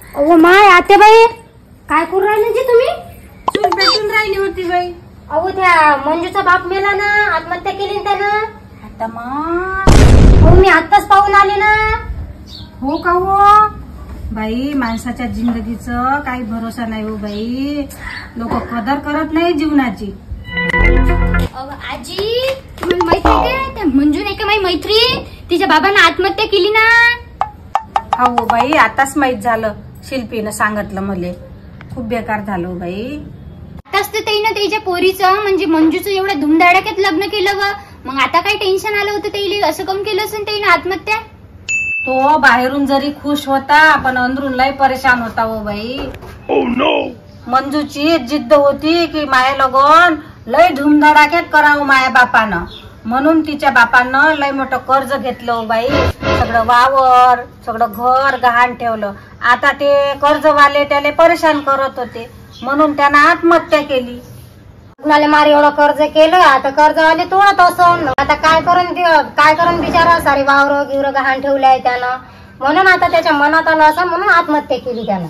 अहो माय आतेबाई, काय करू राहिले जी तुम्ही? चूल पेटून राहिली होती बाई. अहो त्या मंजूचा बाप मेला ना, आत्महत्या केली त्यानं. आता मग अहो मी आत्ताच पाहून आले ना. हो का हो बाई, माणसाच्या जिंदगीचं काही भरोसा नाही हो बाई. लोक कदर करत नाही जीवनाची. आजी तुम्हाला माहिती आहे का, त्या मंजू नाही का माझी मैत्रीण, तिच्या बाबांना आत्महत्या केली ना. हो बाई, आताच माहित झालं. शिल्पीनं सांगितलं मले. खूप बेकार झालं बाई. आताच तर त्याईनं त्याच्या पोरीचं म्हणजे मंजूचं एवढं धुमधडाक्यात लग्न केलं व मग आता काय टेन्शन आलं होतं त्याईले, असं कम केलं असेल त्याईनं आत्महत्या. तो बाहेरून जरी खुश होता पण अंदरून लय परेशान होता हो बाई. मंजूची जिद्द होती की माया लगन लय धुमधडाक्यात करावं माया बापानं, म्हणून तिच्या बापानं लय मोठं कर्ज घेतलं हो बाई. सगळं वावर सगळं घर गहाण ठेवलं. आता ते कर्जवाले त्याला परेशान करत होते म्हणून त्यानं आत्महत्या केली. लग्नाला मारे एवढं कर्ज केलं, आता कर्जवाले तोडत असून आता काय करून बिचारा सारे वावर गिवर गहाण ठेवले आहे त्यानं, म्हणून आता त्याच्या मनात आलं असं म्हणून आत्महत्या केली त्यानं.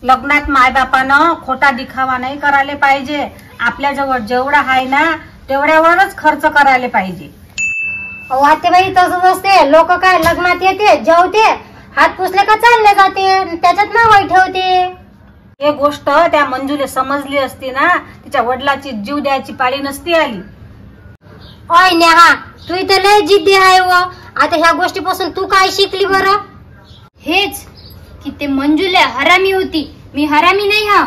लग्नात मायबापानं खोटा दिखावा नाही करायला पाहिजे. आपल्याजवळ जेवढा आहे ना तेवढ्यावरच खर्च करायला पाहिजे. अहो आतेबाई तसंच असते. लोक काय लग्नात येते, जेवते, हात पुसले का चालले जाते, त्याच्यात नाव ठेवते. हे गोष्ट त्या मंजूला समजली असती ना, तिच्या वडिलाची जीव द्यायची पाळी नसती आली. ओय नेहा, तू इथं लय जिद्दी आहे व आता ह्या गोष्टीपासून तू काय शिकली बरं? हेच की ते मंजूला हरामी होती, मी हरामी नाही. हा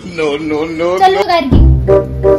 नो नो नो चलो गाडी.